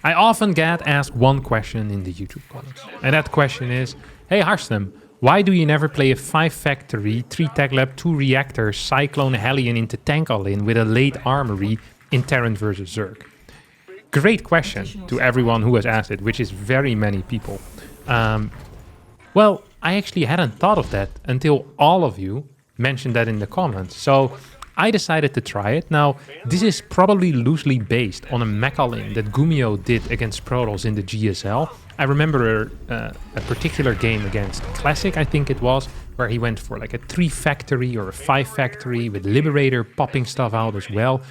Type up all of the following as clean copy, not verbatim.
I often get asked one question in the YouTube comments, and that question is, hey Harstem, why do you never play a 5 factory, 3 tech lab, 2 reactors, Cyclone Hellion into tank all-in with a late armory in Terran versus Zerg? Great question to everyone who has asked it, which is very many people. Well, I actually hadn't thought of that until all of you mentioned that in the comments. So I decided to try it. Now, this is probably loosely based on a Mech all-in that Gumio did against Protoss in the GSL. I remember a particular game against Classic, I think it was, where he went for like a 3 factory or a 5 factory with Liberator popping stuff out as well.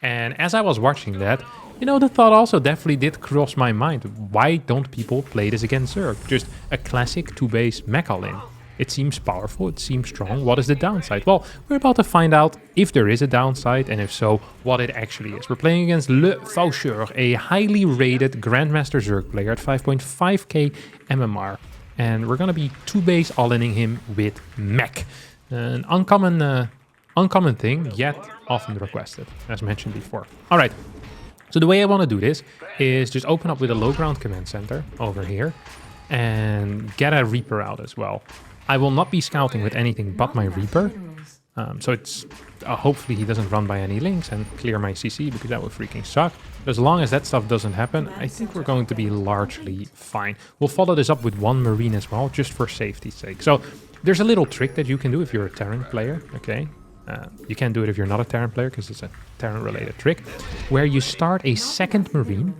And as I was watching that, you know, the thought also definitely did cross my mind. Why don't people play this against Zerg? Just a classic 2-base Mech all-in. It seems powerful, it seems strong. What is the downside? Well, we're about to find out if there is a downside, and if so, what it actually is. We're playing against Le Faucheur, a highly rated Grandmaster Zerg player at 5.5k MMR. And we're gonna be 2-base all-inning him with Mech. An uncommon thing, yet often requested, as mentioned before. All right. So the way I want to do this is just open up with a low ground command center over here and get a Reaper out as well. I will not be scouting with anything but my Reaper. So it's hopefully he doesn't run by any links and clear my CC, because that would freaking suck. But as long as that stuff doesn't happen, I think we're going to be largely fine. We'll follow this up with 1 Marine as well, just for safety's sake. So there's a little trick that you can do if you're a Terran player, okay? You can't do it if you're not a Terran player, because it's a Terran-related trick, where you start a 2nd Marine,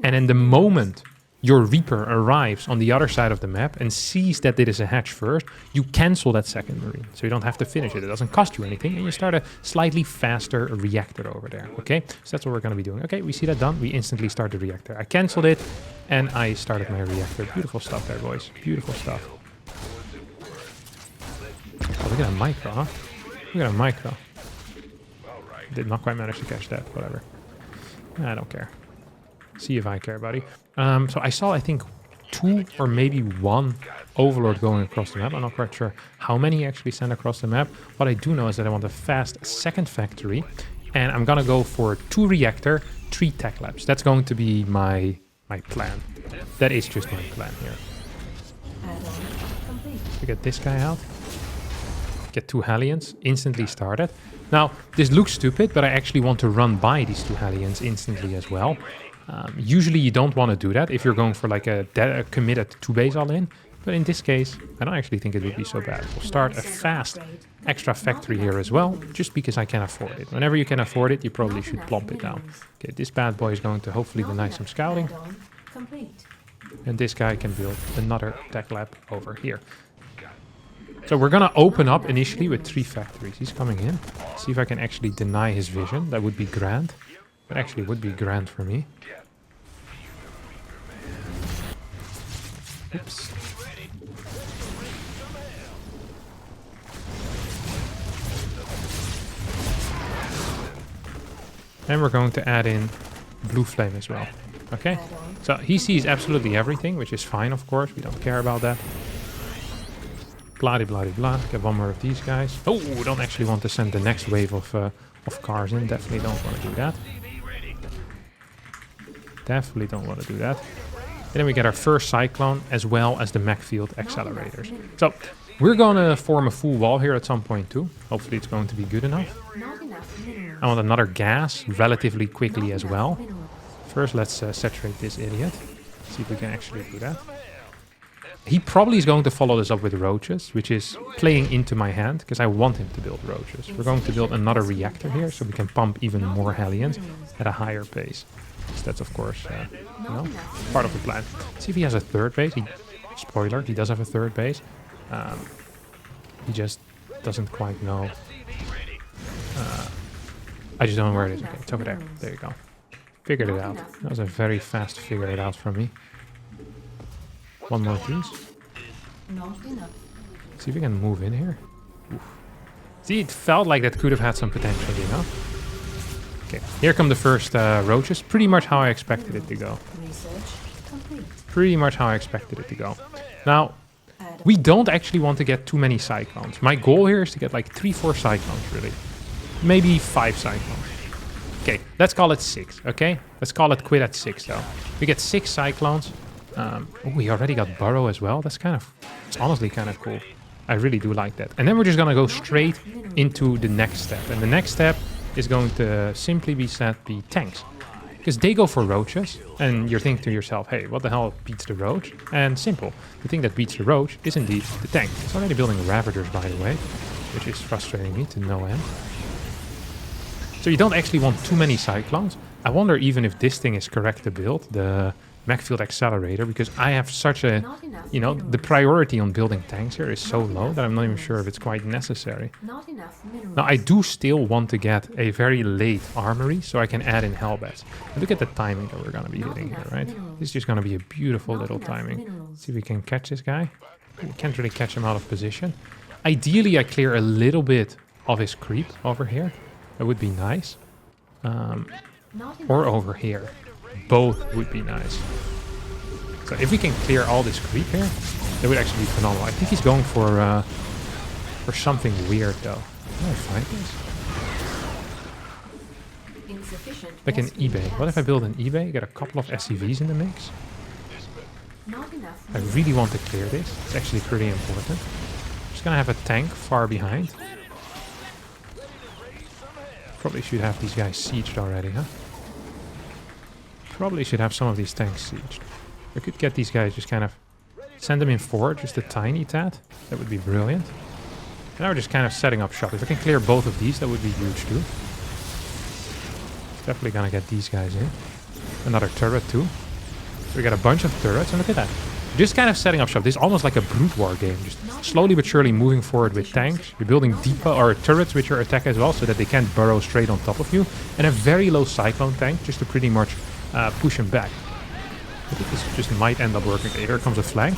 and then the moment your Reaper arrives on the other side of the map and sees that it is a hatch first, you cancel that 2nd Marine, so you don't have to finish it. It doesn't cost you anything, and you start a slightly faster reactor over there, okay? So that's what we're going to be doing. Okay, we see that done. We instantly start the reactor. I canceled it, and I started my reactor. Beautiful stuff there, boys. Beautiful stuff. Oh, look at that micro, huh? Look at a micro. Did not quite manage to catch that, whatever. I don't care. See if I care, buddy. So I saw, I think, 2 or maybe 1 Overlord going across the map. I'm not quite sure how many he actually sent across the map. What I do know is that I want a fast 2nd factory, and I'm gonna go for 2 reactor, 3 tech labs. That's going to be my plan. That is just my plan here. To get this guy out. Get 2 Hellions, instantly started. Now, this looks stupid, but I actually want to run by these 2 Hellions instantly as well. Usually you don't want to do that if you're going for like a committed 2-base all-in, but in this case, I don't actually think it would be so bad. We'll start a fast extra factory here as well, just because I can afford it. Whenever you can afford it, you probably should plump it down. Okay, this bad boy is going to hopefully deny some scouting. And this guy can build another tech lab over here. So we're gonna open up initially with 3 factories. He's coming in. See if I can actually deny his vision. That would be grand. That actually would be grand for me. Oops. And we're going to add in blue flame as well. Okay. So he sees absolutely everything, which is fine, of course. We don't care about that. Blah blah blah. Get 1 more of these guys. Oh, we don't actually want to send the next wave of cars in. Definitely don't want to do that. Definitely don't want to do that. And then we get our first Cyclone, as well as the Mech field accelerators. So we're going to form a full wall here at some point too. Hopefully it's going to be good enough. I want another gas relatively quickly as well. First, let's saturate this idiot. See if we can actually do that. He probably is going to follow this up with roaches, which is playing into my hand, because I want him to build roaches. We're going to build another reactor here, so we can pump even more Hellions at a higher pace. So that's, of course, you know, part of the plan. See if he has a 3rd base. Spoiler, he does have a 3rd base. He just doesn't quite know. I just don't know where it is. Okay, it's over there. There you go. Figured it out. That was a very fast figure it out from me. 1 more of these. See if we can move in here. Oof. See, it felt like that could have had some potential, you know? Okay, here come the first roaches. Pretty much how I expected it to go. Pretty much how I expected it to go. Now, we don't actually want to get too many Cyclones. My goal here is to get like 3-4 Cyclones, really. Maybe 5 Cyclones. Okay, let's call it 6, okay? Let's call it quit at 6, though. We get 6 Cyclones. Oh, we already got Burrow as well. That's kind of... It's honestly kind of cool. I really do like that. And then we're just going to go straight into the next step. And the next step is going to simply be set the tanks. Because they go for roaches. And you're thinking to yourself, hey, what the hell beats the roach? And simple. The thing that beats the roach is indeed the tank. It's already building Ravagers, by the way. Which is frustrating me to no end. So you don't actually want too many Cyclones. I wonder even if this thing is correct to build, the Mech Field Accelerator, because I have such a, you know, the priority on building tanks here is so low that I'm not even sure if it's quite necessary. Now, I do still want to get a very late armory so I can add in Hellbats. Look at the timing that we're going to be hitting here, right? This is just going to be a beautiful little timing. Let's see if we can catch this guy. We can't really catch him out of position. Ideally, I clear a little bit of his creep over here. That would be nice. Or over here. Both would be nice. So if we can clear all this creep here, that would actually be phenomenal. I think he's going for something weird though. Can I find this? Like an eBay. What if I build an eBay? Get a couple of SCVs in the mix? I really want to clear this. It's actually pretty important. Just gonna have a tank far behind. Probably should have these guys sieged already, huh? Probably should have some of these tanks sieged. I could get these guys, just kind of send them in forward, just a tiny tad. That would be brilliant. And now we're just kind of setting up shop. If I can clear both of these, that would be huge too. Definitely gonna get these guys in. Another turret too. So we got a bunch of turrets, and look at that. Just kind of setting up shop. This is almost like a brute war game. Just slowly but surely moving forward with tanks. You're building depot or turrets with your attack as well, so that they can't burrow straight on top of you. And a very low Cyclone tank, just to pretty much push him back. I think this just might end up working. Okay, here comes a flank.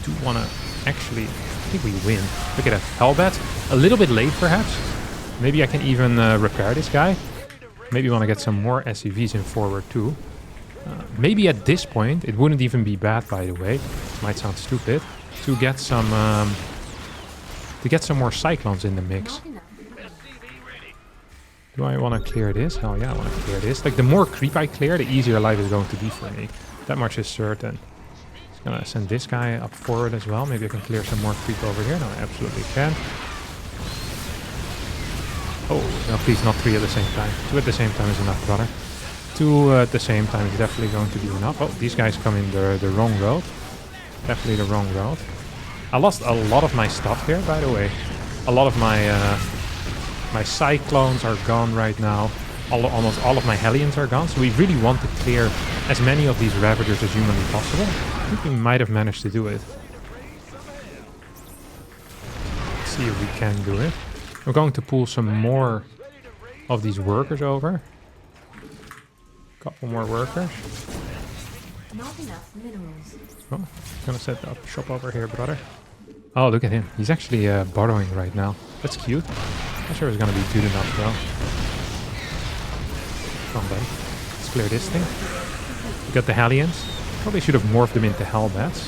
Do want to actually... I think we win. Look at that. Hellbat. A little bit late, perhaps. Maybe I can even repair this guy. Maybe want to get some more SCVs in forward, too. Maybe at this point, it wouldn't even be bad, by the way. It might sound stupid. To get some more Cyclones in the mix. Do I want to clear this? Hell yeah, I want to clear this. Like, the more creep I clear, the easier life is going to be for me. That much is certain. Just gonna send this guy up forward as well. Maybe I can clear some more creep over here. No, I absolutely can. Oh, no, please, not 3 at the same time. 2 at the same time is enough, brother. 2 at the same time is definitely going to be enough. Oh, these guys come in the wrong road. Definitely the wrong road. I lost a lot of my stuff here, by the way. A lot of my my Cyclones are gone right now. Almost all of my Hellions are gone. So we really want to clear as many of these Ravagers as humanly possible. I think we might have managed to do it. Let's see if we can do it. We're going to pull some more of these workers over. Couple more workers. Not enough minerals. Oh, gonna set up shop over here, brother. Oh, look at him. He's actually borrowing right now. That's cute. Not sure it's gonna be good enough though. Come on, buddy. Let's clear this thing. We got the Hellions. Probably should have morphed them into Hellbats.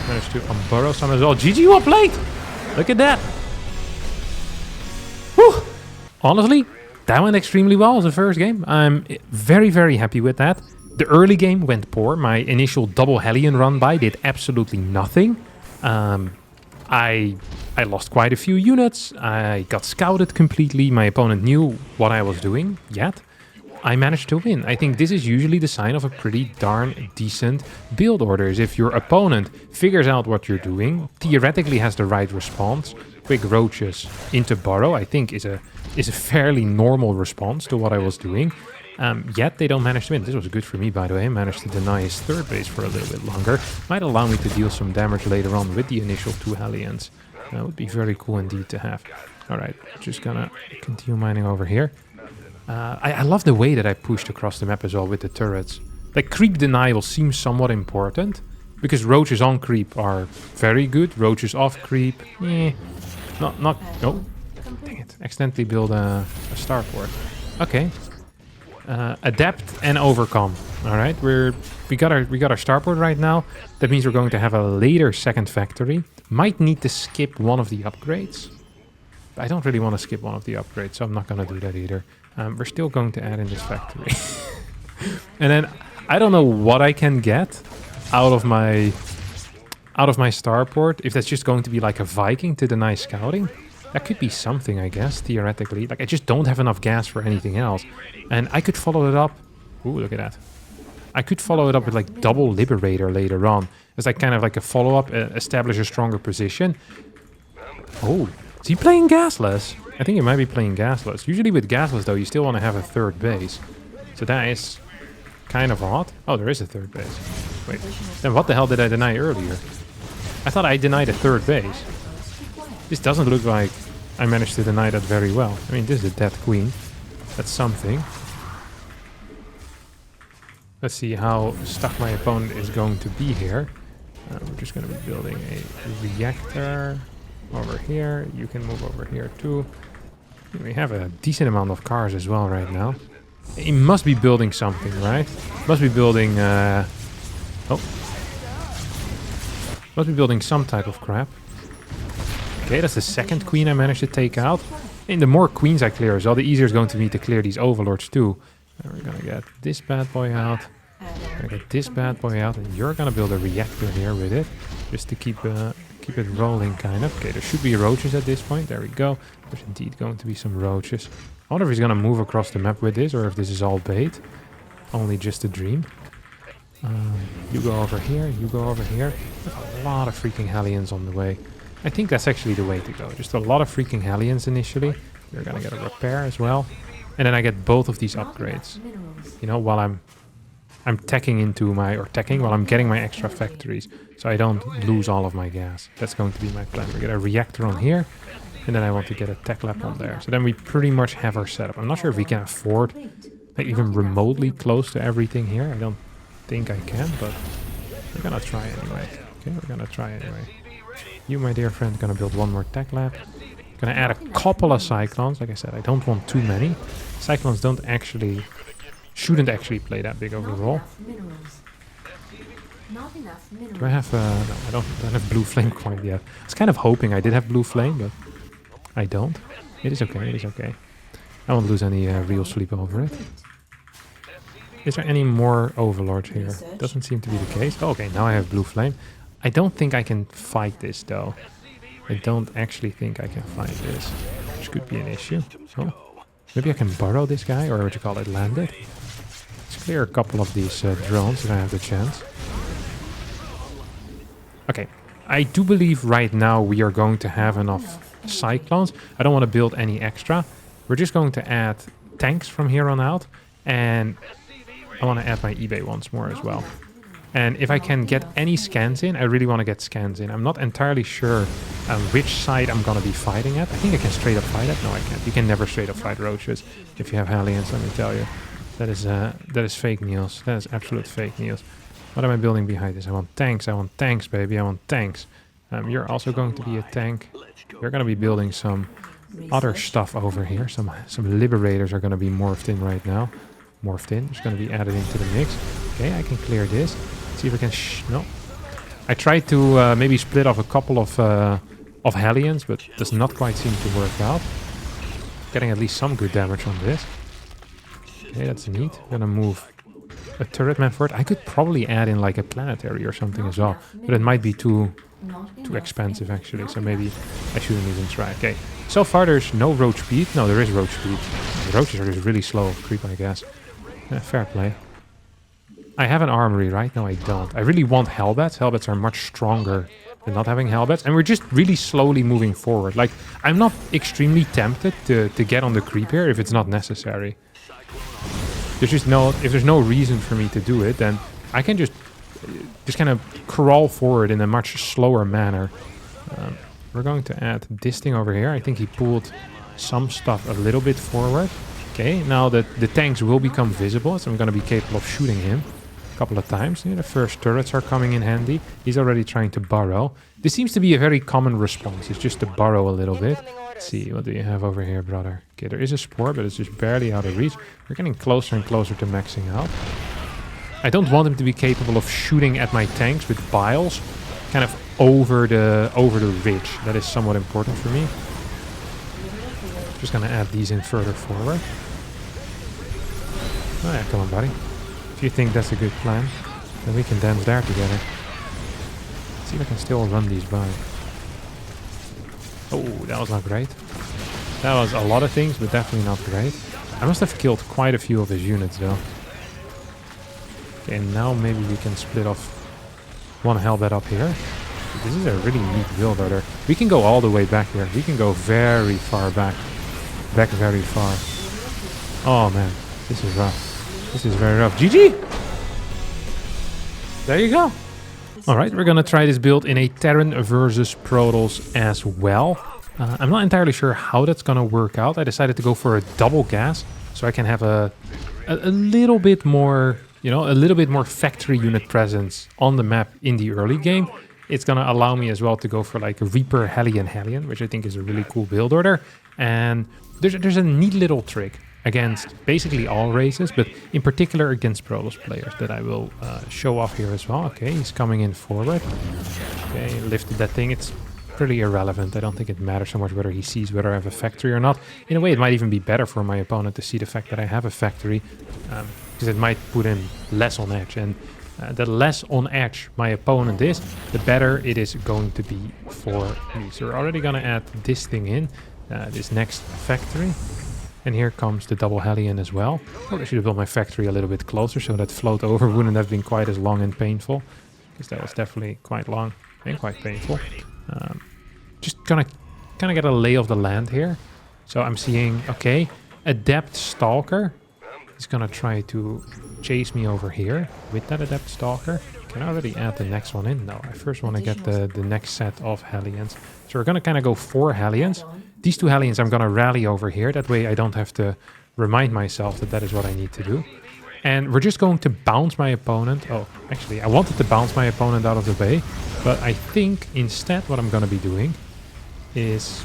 Managed to unburrow some as well. GG, well played! Look at that! Whew! Honestly, that went extremely well as a first game. I'm very, very happy with that. The early game went poor. My initial double Hellion run by did absolutely nothing. I lost quite a few units. I got scouted completely. My opponent knew what I was doing, yet I managed to win. I think this is usually the sign of a pretty darn decent build order. Is if your opponent figures out what you're doing, theoretically has the right response. Quick roaches into burrow, I think, is a fairly normal response to what I was doing. Yet they don't manage to win. This was good for me, by the way. I managed to deny his third base for a little bit longer. Might allow me to deal some damage later on with the initial 2 Hellions. That would be very cool indeed to have. Alright, just gonna continue mining over here. I love the way that I pushed across the map as well with the turrets. Like, creep denial seems somewhat important. Because roaches on creep are very good. Roaches off creep, not... Oh, dang it. Accidentally build a starport. Okay. Adapt and overcome. All right, we got our starport right now. That means we're going to have a later second factory. Might need to skip one of the upgrades. I don't really want to skip one of the upgrades, so I'm not going to do that either. We're still going to add in this factory. And then I don't know what I can get out of my starport. If that's just going to be like a Viking to deny scouting, that could be something, I guess, theoretically. Like, I just don't have enough gas for anything else. And I could follow it up. Ooh, look at that. I could follow it up with like double Liberator later on. It's like kind of like a follow-up, establish a stronger position. Oh, is he playing gasless? I think he might be playing gasless. Usually with gasless, though, you still want to have a third base. So that is kind of odd. Oh, there is a third base. Wait, then what the hell did I deny earlier? I thought I denied a third base. This doesn't look like I managed to deny that very well. I mean, this is a dead queen. That's something. Let's see how stuck my opponent is going to be here. We're just going to be building a reactor over here. You can move over here too. We have a decent amount of cars as well right now. He must be building something, right? Must be building... Must be building some type of crap. Okay, that's the second queen I managed to take out. And the more queens I clear as well, the easier it's going to be to clear these overlords too. And we're gonna get this bad boy out. Gonna get this bad boy out, and you're gonna build a reactor here with it, just to keep it rolling, kind of. Okay, there should be roaches at this point. There we go. There's indeed going to be some roaches. I wonder if he's gonna move across the map with this, or if this is all bait. Only just a dream. You go over here. You go over here. There's a lot of freaking Hellions on the way. I think that's actually the way to go. Just a lot of freaking Hellions initially. You're gonna get a repair as well. And then I get both of these upgrades. You know, while I'm teching into my, or teching, while I'm getting my extra factories. So I don't lose all of my gas. That's going to be my plan. We get a reactor on here. And then I want to get a tech lab on there. So then we pretty much have our setup. I'm not sure if we can afford, like, even remotely close to everything here. I don't think I can, but we're gonna try anyway. Okay, we're gonna try anyway. You, my dear friend, gonna build one more tech lab. Gonna add a couple of cyclones. Like I said, I don't want too many. Cyclones shouldn't actually play that big of a role. Do I have no, I don't have blue flame quite yet. I was kind of hoping I did have blue flame, but I don't. It is okay, it is okay. I won't lose any real sleep over it. Is there any more overlords here? Doesn't seem to be the case. Oh, okay, now I have blue flame. I don't think I can fight this though. I don't actually think I can fight this, which could be an issue. Oh, maybe I can burrow this guy, or what you call it, land it. Let's clear a couple of these drones if I have the chance. Okay, I do believe right now we are going to have enough cyclones. I don't want to build any extra. We're just going to add tanks from here on out, and I want to add my eBay once more as well. And if I can get any scans in, I really want to get scans in. I'm not entirely sure which side I'm going to be fighting at. I think I can straight up fight it. No, I can't. You can never straight up fight roaches if you have Hellions, let me tell you. That is fake news. That is absolute fake news. What am I building behind this? I want tanks. I want tanks, baby. I want tanks. You're also going to be a tank. We're going to be building some other stuff over here. Some liberators are going to be morphed in right now. Morphed in. It's going to be added into the mix. Okay, I can clear this. See if I can... no. I tried to maybe split off a couple of Hellions, but does not quite seem to work out. Getting at least some good damage on this. Okay, that's neat. I'm gonna move a turret man for it. I could probably add in like a planetary or something as well, but it might be too expensive actually, so maybe I shouldn't even try. Okay, so far there's no roach speed. No, there is roach speed. The roaches are just really slow creep, I guess. Fair play. I have an armory, right? No, I don't. I really want Hellbats. Hellbats are much stronger than not having Hellbats. And we're just really slowly moving forward. Like, I'm not extremely tempted to get on the creep here if it's not necessary. There's just if there's no reason for me to do it, then I can just kind of crawl forward in a much slower manner. We're going to add this thing over here. I think he pulled some stuff a little bit forward. Okay, now that the tanks will become visible, so I'm going to be capable of shooting him a couple of times. Yeah, the first turrets are coming in handy. He's already trying to burrow. This seems to be a very common response. It's just to burrow a little bit. Let's see, what do you have over here, brother? Okay, there is a spore, but it's just barely out of reach. We're getting closer and closer to maxing out. I don't want him to be capable of shooting at my tanks with biles, kind of over the ridge. That is somewhat important for me. Just gonna add these in further forward. Oh yeah, come on, buddy. If you think that's a good plan, then we can dance there together. Let's see if I can still run these by. Oh, that was not great. That was a lot of things, but definitely not great. I must have killed quite a few of his units, though. Okay, now maybe we can split off one hellbed up here. This is a really neat build order. We can go all the way back here. We can go very far back. Back very far. Oh, man. This is rough. This is very rough. GG! There you go. Alright, we're gonna try this build in a Terran versus Protoss as well. I'm not entirely sure how that's gonna work out. I decided to go for a double gas, so I can have a little bit more, you know, a little bit more factory unit presence on the map in the early game. It's gonna allow me as well to go for like a Reaper Hellion, which I think is a really cool build order. And there's a neat little trick against basically all races, but in particular against Protoss players that I will show off here as well. Okay, he's coming in forward. Okay, lifted that thing. It's pretty irrelevant. I don't think it matters so much whether he sees whether I have a factory or not. In a way, it might even be better for my opponent to see the fact that I have a factory, because it might put him less on edge. And the less on edge my opponent is, the better it is going to be for me. So we're already going to add this thing in, this next factory. And here comes the double Hellion as well. Or I should have built my factory a little bit closer so that float over wouldn't have been quite as long and painful. Because that was definitely quite long and quite painful. Just gonna kind of get a lay of the land here. So I'm seeing, okay, Adept Stalker is gonna try to chase me over here with that Adept Stalker. Can I already add the next one in? No, I first want to get the next set of Hellions. So we're gonna kind of go 4 Hellions. These 2 Hellions I'm gonna rally over here. That way I don't have to remind myself that that is what I need to do. And we're just going to bounce my opponent. Oh, actually, I wanted to bounce my opponent out of the bay. But I think instead what I'm going to be doing is...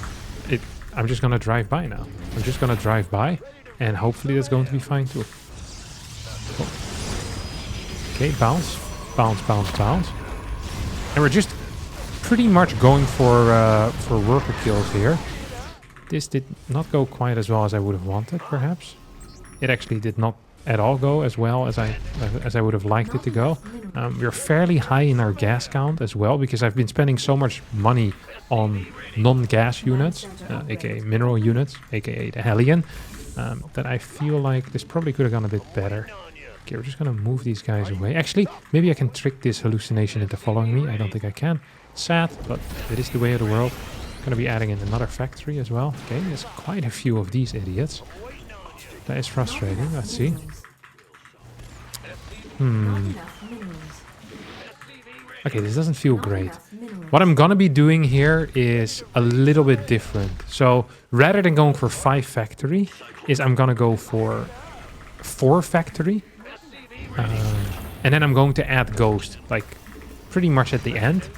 I'm just going to drive by now. I'm just going to drive by. And hopefully that's going to be fine too. Oh. Okay, bounce. Bounce, bounce, bounce. And we're just pretty much going for worker kills here. This did not go quite as well as I would have wanted, perhaps. It actually did not at all go as well as I would have liked it to go. We're fairly high in our gas count as well, because I've been spending so much money on non-gas units, aka mineral units, aka the Hellion, that I feel like this probably could have gone a bit better. Okay, we're just gonna move these guys away. Actually, maybe I can trick this hallucination into following me. I don't think I can. Sad, but it is the way of the world. Gonna be adding in another factory as well. Okay, there's quite a few of these idiots. That is frustrating. Let's see. Okay, this doesn't feel great. What I'm gonna be doing here is a little bit different. So rather than going for 5 factory, I'm gonna go for 4 factory. And then I'm going to add Ghost, like pretty much at the end,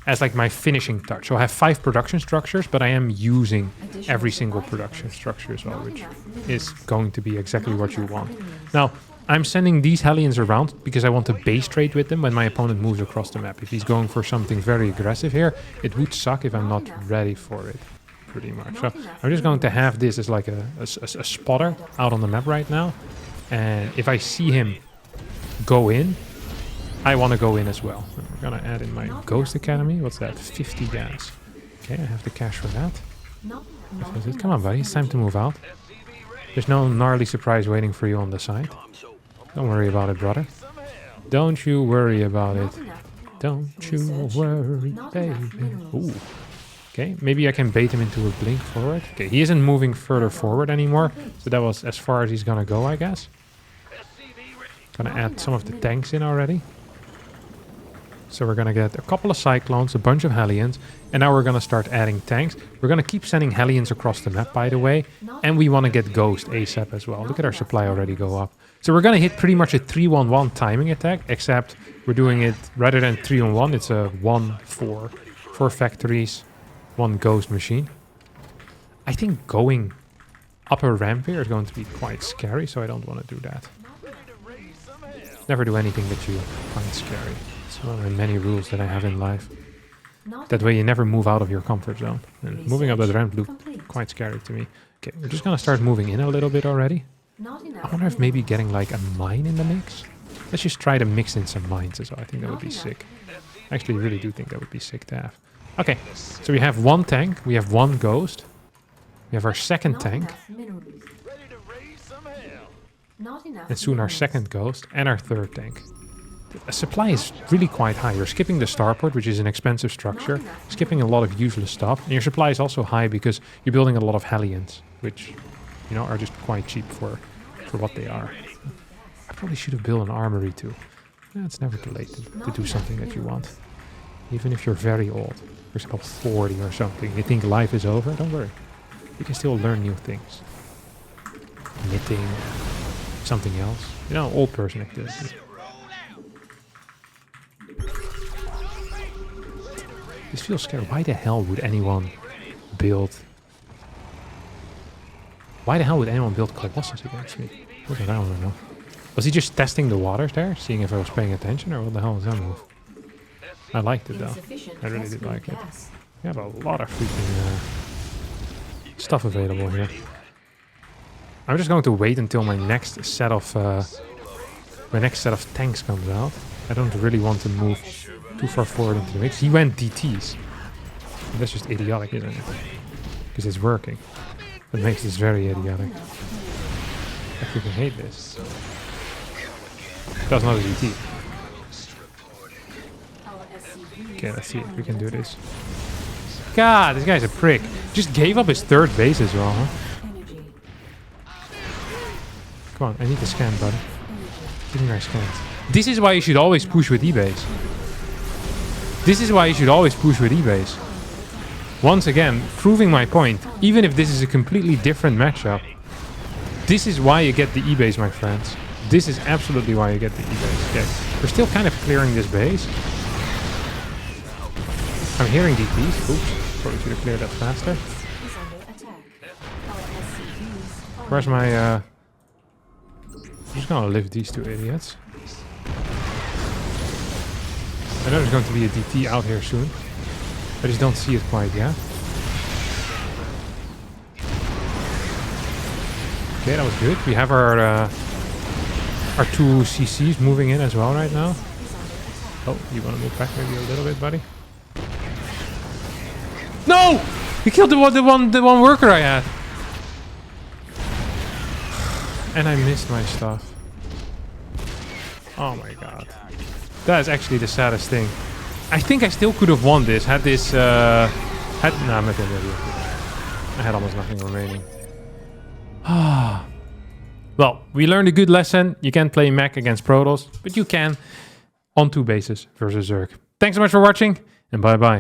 as like my finishing touch. So I have 5 production structures, but I am using every single production structure as well, which is going to be exactly what you want. Now, I'm sending these Hellions around because I want to base trade with them when my opponent moves across the map. If he's going for something very aggressive here, it would suck if I'm not ready for it, pretty much. So I'm just going to have this as like a spotter out on the map right now. And if I see him go in, I want to go in as well. And we're gonna add in my Ghost Academy. What's that? 50 gas. Okay, I have the cash for that. Come on, buddy. It's time to move out. There's no gnarly surprise waiting for you on the side. Don't worry about it, brother. Don't you worry about it. Don't you worry, baby. Ooh. Okay, maybe I can bait him into a blink forward. Okay, he isn't moving further forward anymore. So that was as far as he's gonna go, I guess. Gonna add some of the tanks in already. So we're gonna get a couple of Cyclones, a bunch of Hellions, and now we're gonna start adding tanks. We're gonna keep sending Hellions across the map, by the way, and we want to get Ghost ASAP as well. Look at our supply already go up. So we're gonna hit pretty much a 3-1-1 timing attack, except we're doing it rather than 3-on-1, it's a 1-4. 4 factories, 1 Ghost machine. I think going up a ramp here is going to be quite scary, so I don't want to do that. Never do anything that you find scary. It's one of the many rules that I have in life. That way you never move out of your comfort zone. And moving up that ramp looked quite scary to me. Okay, we're just gonna start moving in a little bit already. Not I enough. wonder if maybe getting like a mine in the mix. Let's just try to mix in some mines as well. I think that would be sick. I actually really do think that would be sick to have. Okay, so we have one tank, we have one ghost. We have our second tank, and soon our second ghost, and our third tank. The supply is really quite high. You're skipping the starport, which is an expensive structure, skipping a lot of useless stuff, and your supply is also high because you're building a lot of Hellions, which, you know, are just quite cheap for what they are. I probably should have built an armory too. Yeah, it's never too late to do something that you want. Even if you're very old, for example 40 or something, you think life is over, don't worry. You can still learn new things. Knitting, something else. You know, old person activity. This feels scary. Why the hell would anyone build... Why the hell would anyone build Colossus against me? What the hell, I don't know. Was he just testing the waters there? Seeing if I was paying attention? Or what the hell was that move? I liked it though. I really did like it. We have a lot of freaking stuff available here. I'm just going to wait until my next set of tanks comes out. I don't really want to move too far forward into the mix. He went DTs. And that's just idiotic, isn't it? Because it's working. That makes this very idiotic. I freaking hate this. That's not a DT. Okay, let's see if we can do this. God, this guy's a prick. Just gave up his third base as well, huh? Come on, I need to scan, buddy. Give me my scans. This is why you should always push with E-base. This is why you should always push with E-base. Once again, proving my point. Even if this is a completely different matchup, this is why you get the E-base, my friends. This is absolutely why you get the E-base. Okay, we're still kind of clearing this base. I'm hearing DTs. Oops, probably should have cleared that faster. Where's my... I'm just gonna lift these two idiots. I know there's going to be a DT out here soon. I just don't see it quite yet. Okay, that was good. We have our two CCs moving in as well right now. Oh, you want to move back maybe a little bit, buddy? No! He killed the one worker I had. And I missed my stuff. Oh my god. That is actually the saddest thing. I think I still could have won this had this nah, I'm not gonna do it. I had almost nothing remaining. Ah. Well, we learned a good lesson. You can't play Mech against Protoss, but you can on 2 bases versus Zerg. Thanks so much for watching, and bye bye.